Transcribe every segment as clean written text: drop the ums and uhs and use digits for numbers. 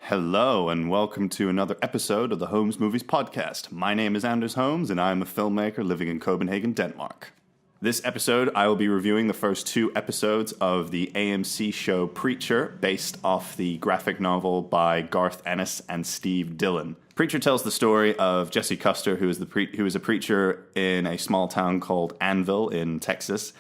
Hello, and welcome to another episode of the Holmes Movies podcast. My name is Anders Holmes, and I am a filmmaker living in Copenhagen, Denmark. This episode, I will be reviewing the first two episodes of the AMC show Preacher, based off the graphic novel by Garth Ennis and Steve Dillon. Preacher tells the story of Jesse Custer, who is a preacher in a small town called Anvil in Texas.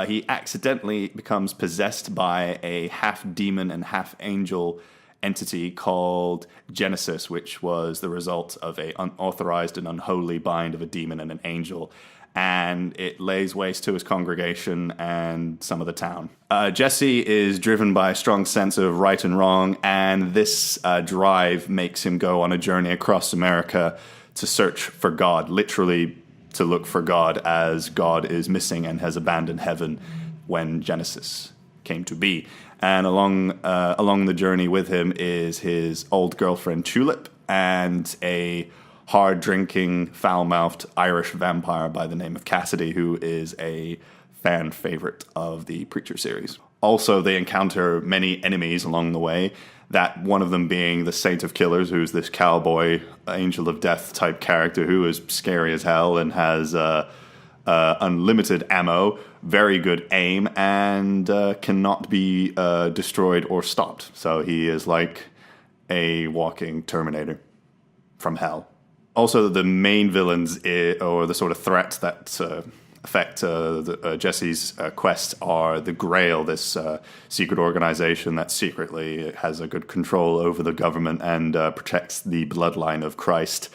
He accidentally becomes possessed by a half-demon and half-angel entity called Genesis, which was the result of a unauthorized and unholy bind of a demon and an angel, and it lays waste to his congregation and some of the town. Jesse is driven by a strong sense of right and wrong, and this drive makes him go on a journey across America to search for God, literally to look for God, as God is missing and has abandoned heaven when Genesis came to be. And along the journey with him is his old girlfriend Tulip and a hard-drinking, foul-mouthed Irish vampire by the name of Cassidy, who is a fan favorite of the Preacher series. Also, they encounter many enemies along the way, that one of them being the Saint of Killers, who's this cowboy, angel of death type character who is scary as hell and has unlimited ammo, very good aim, and cannot be destroyed or stopped. So he is like a walking Terminator from hell. Also, the main villains, or the sort of threats that affect Jesse's quest, are the Grail, this secret organization that secretly has a good control over the government and protects the bloodline of Christ.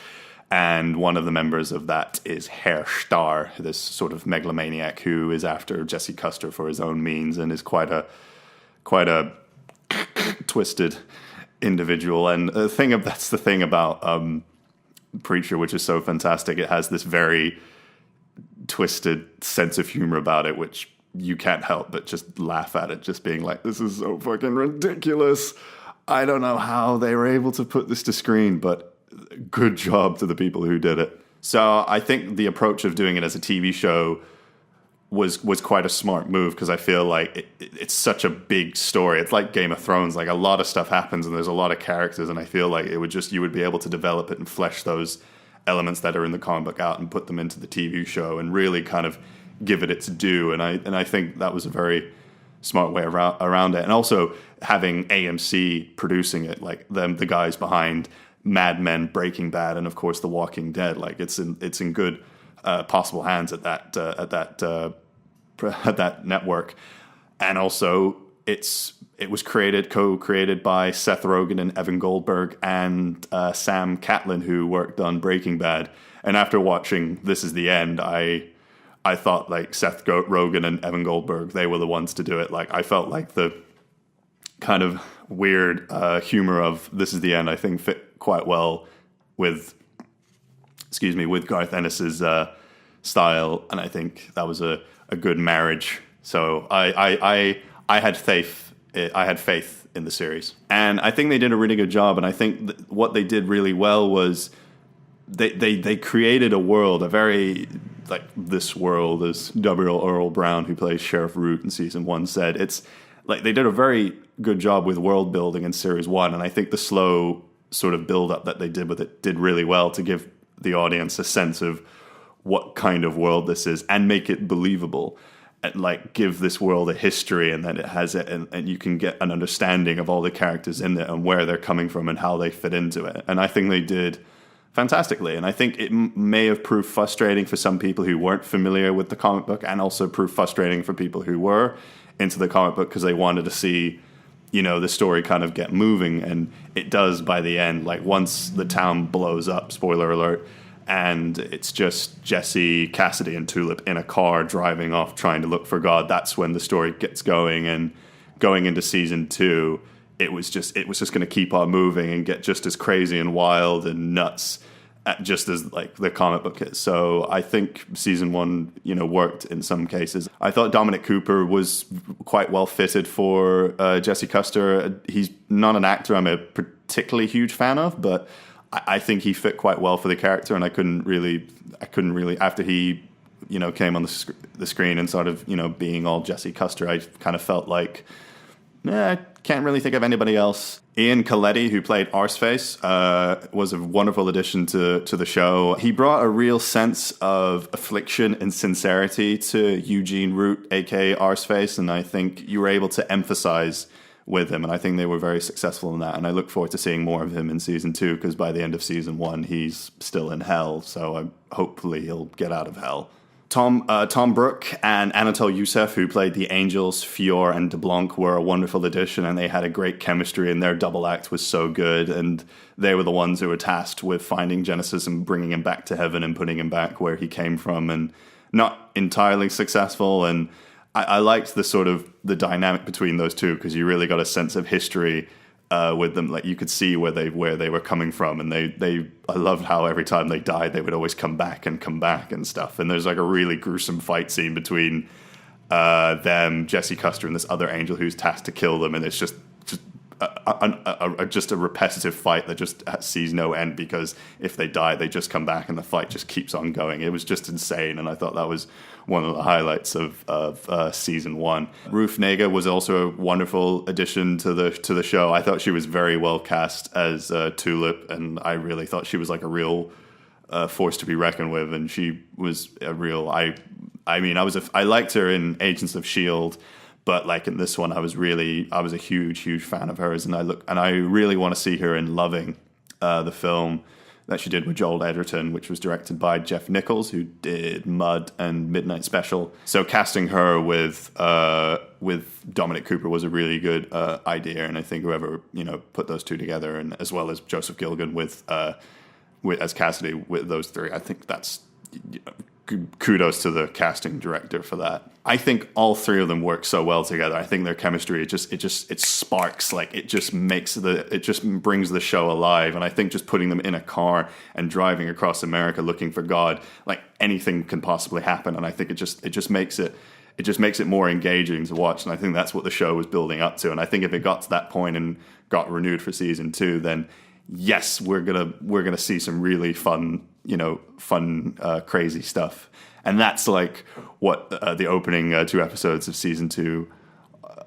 And one of the members of that is Herr Starr, this sort of megalomaniac who is after Jesse Custer for his own means and is quite a twisted individual. And that's the thing about Preacher, which is so fantastic. It has this very twisted sense of humor about it, which you can't help but just laugh at it, just being like, this is so fucking ridiculous. I don't know how they were able to put this to screen, but good job to the people who did it. So I think the approach of doing it as a TV show was quite a smart move, because I feel like it's such a big story. It's like Game of Thrones. Like, a lot of stuff happens and there's a lot of characters, and I feel like you would be able to develop it and flesh those elements that are in the comic book out and put them into the TV show and really kind of give it its due. And I think that was a very smart way around it. And also having AMC producing it, like the guys behind Mad Men, Breaking Bad, and of course The Walking Dead. Like, it's in good possible hands at that network. And also it was co-created by Seth Rogen and Evan Goldberg and Sam Catlin, who worked on Breaking Bad. And after watching This Is the End, I thought like Seth Rogen and Evan Goldberg, they were the ones to do it. Like, I felt like the kind of weird humor of This Is the End, I think, fit quite well with Garth Ennis's style, and I think that was a good marriage. So I had faith in the series, and I think they did a really good job. And I think what they did really well was they created a world, a very like this world, as W. Earl Brown, who plays Sheriff Root in season 1, said. It's like they did a very good job with world building in series 1, and I think the slow sort of build up that they did with it did really well to give the audience a sense of what kind of world this is and make it believable, and like give this world a history, and that it has it, and you can get an understanding of all the characters in there and where they're coming from and how they fit into it. And I think they did fantastically, and I think it may have proved frustrating for some people who weren't familiar with the comic book, and also proved frustrating for people who were into the comic book because they wanted to see, the story kind of get moving. And it does by the end. Like, once the town blows up, spoiler alert, and it's just Jesse, Cassidy, and Tulip in a car driving off trying to look for God, that's when the story gets going. And going into season 2, it was just going to keep on moving and get just as crazy and wild and nuts, just as like the comic book is. So I think season 1, worked in some cases. I thought Dominic Cooper was quite well fitted for Jesse Custer. He's not an actor I'm a particularly huge fan of, but I think he fit quite well for the character. And I couldn't really after he came on the screen and sort of being all Jesse Custer, I kind of felt like I can't really think of anybody else. Ian Coletti, who played Arseface, was a wonderful addition to the show. He brought a real sense of affliction and sincerity to Eugene Root, aka Arseface, and I think you were able to emphasize with him, and I think they were very successful in that, and I look forward to seeing more of him in season 2, because by the end of season 1 he's still in hell, so hopefully he'll get out of hell. Tom Brooke and Anatole Youssef, who played the Angels, Fior and DeBlanc, were a wonderful addition, and they had a great chemistry, and their double act was so good, and they were the ones who were tasked with finding Genesis and bringing him back to heaven and putting him back where he came from, and not entirely successful, and I liked the dynamic between those two, because you really got a sense of history with them. Like, you could see where they were coming from, and I loved how every time they died they would always come back and stuff. And there's like a really gruesome fight scene between them, Jesse Custer, and this other angel who's tasked to kill them, and it's just a repetitive fight that just sees no end, because if they die they just come back and the fight just keeps on going. It was just insane, and I thought that was one of the highlights of season 1. Ruth Negga was also a wonderful addition to the show. I thought she was very well cast as Tulip, and I really thought she was like a real force to be reckoned with, and she was a real. I liked her in Agents of S.H.I.E.L.D., but like in this one, I was a huge fan of hers, and I really want to see her in Loving, the film that she did with Joel Edgerton, which was directed by Jeff Nichols, who did Mud and Midnight Special. So casting her with Dominic Cooper was a really good idea, and I think whoever put those two together, and as well as Joseph Gilgun with as Cassidy with those three, I think that's kudos to the casting director for that. I think all three of them work so well together. I think their chemistry, it sparks, like it just brings the show alive. And I think just putting them in a car and driving across America looking for God, like anything can possibly happen. And I think it just makes it more engaging to watch. And I think that's what the show was building up to. And I think if it got to that point and got renewed for season 2, then yes, we're gonna see some really fun, crazy stuff. And that's like what the opening 2 episodes of season 2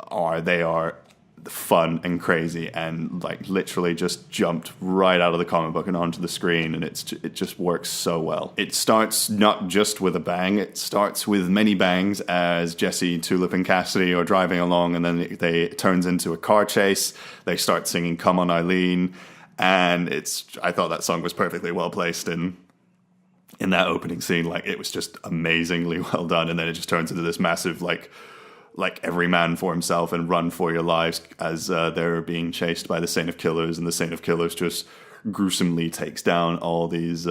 are. They are fun and crazy, and like literally just jumped right out of the comic book and onto the screen, and it just works so well. It starts not just with a bang; it starts with many bangs as Jesse, Tulip, and Cassidy are driving along, and then it turns into a car chase. They start singing "Come On, Eileen." And I thought that song was perfectly well placed in that opening scene. Like, it was just amazingly well done. And then it just turns into this massive, like every man for himself and run for your lives as they're being chased by the Saint of Killers. And the Saint of Killers just gruesomely takes down all these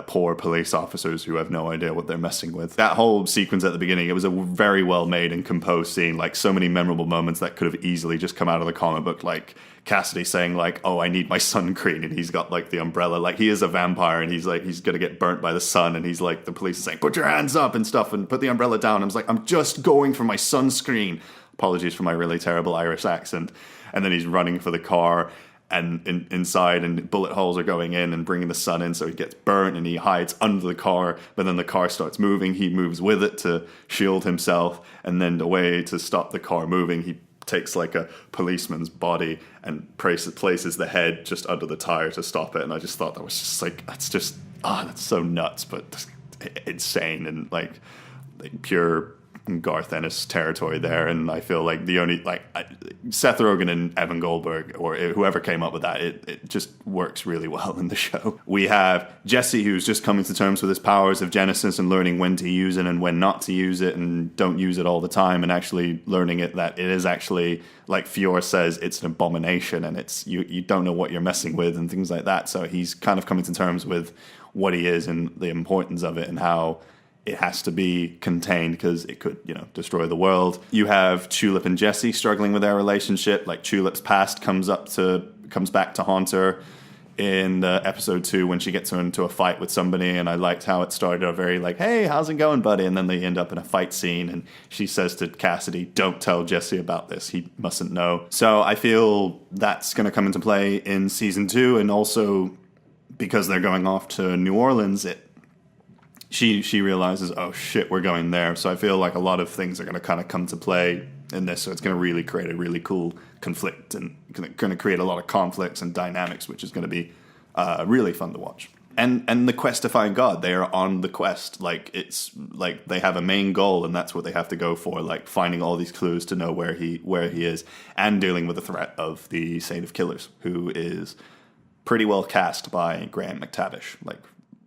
poor police officers who have no idea what they're messing with. That whole sequence at the beginning, it was a very well made and composed scene. Like, so many memorable moments that could have easily just come out of the comic book, like Cassidy saying like, "Oh, I need my sun cream," and he's got like the umbrella, like he is a vampire, and he's gonna get burnt by the sun, and he's like, the police is saying, "Put your hands up" and stuff, and put the umbrella down. I was like, I'm just going for my sunscreen. Apologies for my really terrible Irish accent. And then he's running for the car, and inside, and bullet holes are going in and bringing the sun in, so he gets burnt, and he hides under the car. But then the car starts moving. He moves with it to shield himself, and then the way to stop the car moving, he takes like a policeman's body and places the head just under the tire to stop it. And I just thought that was just like, that's so nuts, but insane, and like pure Garth Ennis territory there. And I feel like the only Seth Rogen and Evan Goldberg, or whoever came up with that, it just works really well in the show. We have Jesse, who's just coming to terms with his powers of Genesis and learning when to use it and when not to use it, and don't use it all the time, and actually learning that it is actually, like Fior says, it's an abomination, and it's you don't know what you're messing with and things like that. So he's kind of coming to terms with what he is and the importance of it, and how it has to be contained because it could, destroy the world. You have Tulip and Jesse struggling with their relationship. Like, Tulip's past comes back to haunt her in episode 2 when she gets into a fight with somebody, and I liked how it started a very like, "Hey, how's it going, buddy?" And then they end up in a fight scene, and she says to Cassidy, "Don't tell Jesse about this. He mustn't know." So I feel that's going to come into play in season 2, and also because they're going off to New Orleans, she realizes, oh shit, we're going there. So I feel like a lot of things are going to kind of come to play in this. So it's going to really create a really cool conflict and going to create a lot of conflicts and dynamics, which is going to be really fun to watch. And the quest to find God, they are on the quest. Like, it's like they have a main goal, and that's what they have to go for. Like, finding all these clues to know where he is, and dealing with the threat of the Saint of Killers, who is pretty well cast by Graham McTavish. Like,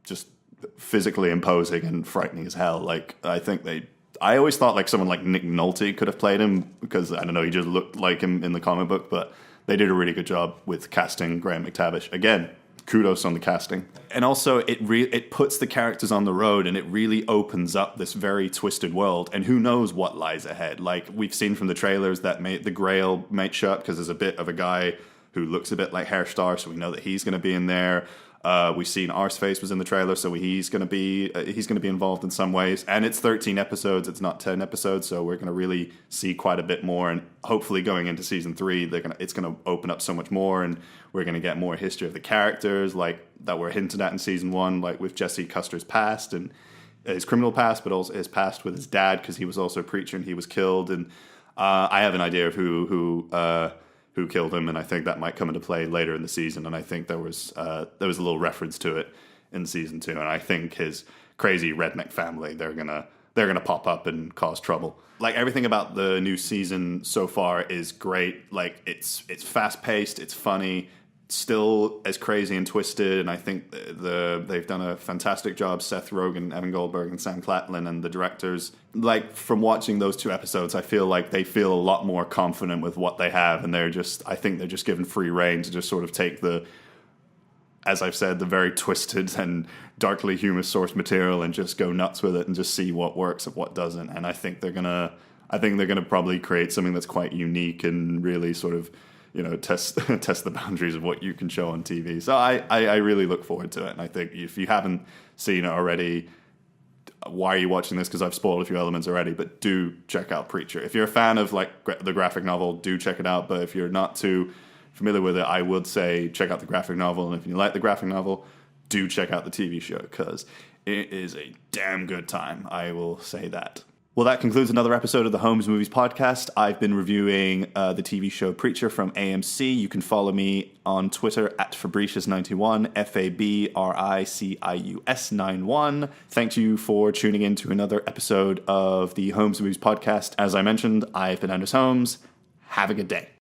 just physically imposing and frightening as hell. Like, I always thought like someone like Nick Nolte could have played him, because I don't know, he just looked like him in the comic book. But they did a really good job with casting Graham McTavish. Again, kudos on the casting. And also, it puts the characters on the road, and it really opens up this very twisted world, and who knows what lies ahead. Like, we've seen from the trailers that the Grail might show up, because there's a bit of a guy who looks a bit like Hairstar, so we know that he's going to be in there. We've seen Arseface was in the trailer, so he's going to be involved in some ways. And it's 13 episodes; it's not 10 episodes, so we're going to really see quite a bit more. And hopefully, going into season 3, it's going to open up so much more, and we're going to get more history of the characters, like that were hinted at in season 1, like with Jesse Custer's past and his criminal past, but also his past with his dad, because he was also a preacher and he was killed. And I have an idea of who killed him, and I think that might come into play later in the season. And I think there was a little reference to it in season 2. And I think his crazy redneck family, they're gonna pop up and cause trouble. Like, everything about the new season so far is great. Like, it's fast paced, it's funny, still as crazy and twisted. And I think they've done a fantastic job. Seth Rogen, Evan Goldberg, and Sam Claflin, and the directors. Like, from watching those 2 episodes, I feel like they feel a lot more confident with what they have, and I think they're just given free rein to just sort of take as I've said, the very twisted and darkly humorous source material, and just go nuts with it and just see what works and what doesn't. And I think they're gonna probably create something that's quite unique and really sort of, test the boundaries of what you can show on TV. So I really look forward to it. And I think if you haven't seen it already, why are you watching this? Because I've spoiled a few elements already, but do check out Preacher. If you're a fan of like the graphic novel, do check it out. But if you're not too familiar with it, I would say check out the graphic novel. And if you like the graphic novel, do check out the TV show, because it is a damn good time. I will say that. Well, that concludes another episode of the Holmes Movies podcast. I've been reviewing the TV show Preacher from AMC. You can follow me on Twitter at Fabricius91, FABRICIUS91. Thank you for tuning in to another episode of the Holmes Movies podcast. As I mentioned, I've been Anders Holmes. Have a good day.